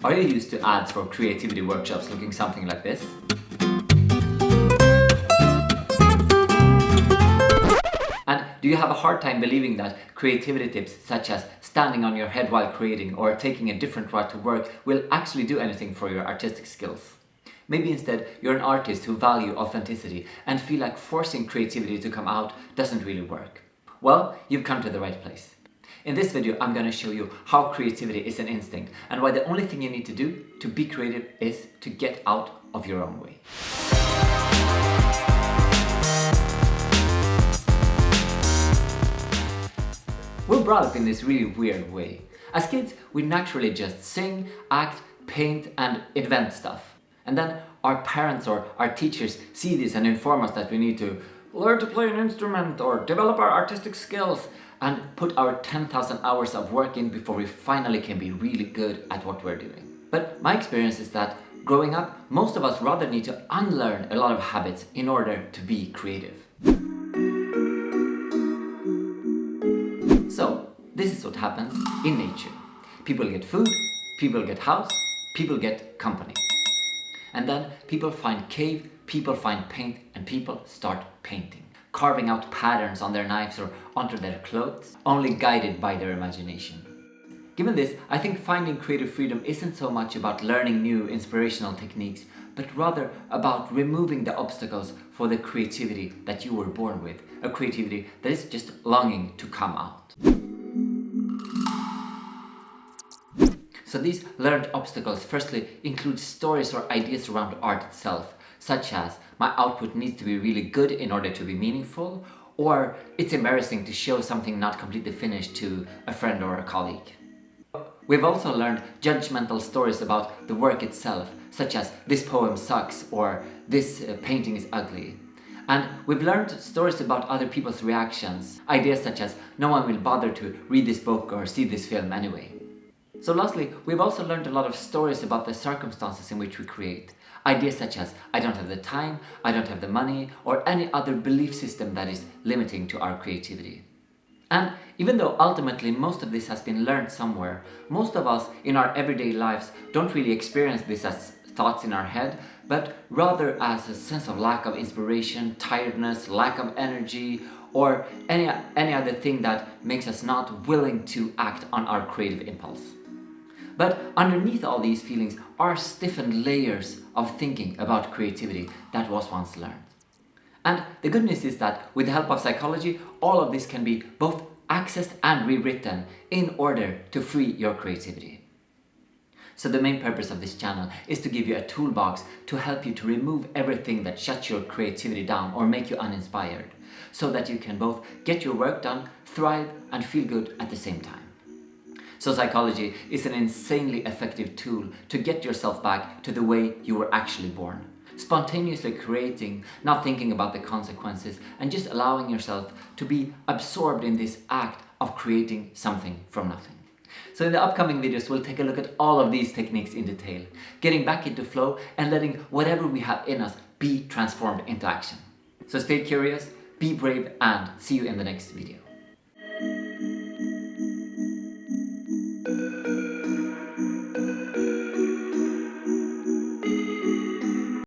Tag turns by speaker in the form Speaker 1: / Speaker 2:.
Speaker 1: Are you used to ads for creativity workshops looking something like this? And do you have a hard time believing that creativity tips such as standing on your head while creating or taking a different route to work will actually do anything for your artistic skills? Maybe instead you're an artist who value authenticity and feel like forcing creativity to come out doesn't really work. Well, you've come to the right place. In this video, I'm going to show you how creativity is an instinct and why the only thing you need to do to be creative is to get out of your own way. We're brought up in this really weird way. As kids, we naturally just sing, act, paint, and invent stuff. And then our parents or our teachers see this and inform us that we need to learn to play an instrument or develop our artistic skills and put our 10,000 hours of work in before we finally can be really good at what we're doing. But my experience is that growing up, most of us rather need to unlearn a lot of habits in order to be creative. So, this is what happens in nature. People get food, people get house, people get company. And then people find cave, people find paint, and people start painting, carving out patterns on their knives or onto their clothes, only guided by their imagination. Given this, I think finding creative freedom isn't so much about learning new inspirational techniques, but rather about removing the obstacles for the creativity that you were born with, a creativity that is just longing to come out. So these learned obstacles firstly include stories or ideas around art itself, such as my output needs to be really good in order to be meaningful, or it's embarrassing to show something not completely finished to a friend or a colleague. We've also learned judgmental stories about the work itself, such as this poem sucks or this painting is ugly. And we've learned stories about other people's reactions, ideas such as no one will bother to read this book or see this film anyway. So lastly, we've also learned a lot of stories about the circumstances in which we create. Ideas such as I don't have the time, I don't have the money, or any other belief system that is limiting to our creativity. And even though ultimately most of this has been learned somewhere, most of us in our everyday lives don't really experience this as thoughts in our head, but rather as a sense of lack of inspiration, tiredness, lack of energy, or any other thing that makes us not willing to act on our creative impulse. But underneath all these feelings are stiffened layers of thinking about creativity that was once learned. And the good news is that with the help of psychology, all of this can be both accessed and rewritten in order to free your creativity. So the main purpose of this channel is to give you a toolbox to help you to remove everything that shuts your creativity down or make you uninspired, so that you can both get your work done, thrive, and feel good at the same time. So psychology is an insanely effective tool to get yourself back to the way you were actually born. Spontaneously creating, not thinking about the consequences, and just allowing yourself to be absorbed in this act of creating something from nothing. So in the upcoming videos, we'll take a look at all of these techniques in detail, getting back into flow and letting whatever we have in us be transformed into action. So stay curious, be brave, and see you in the next video.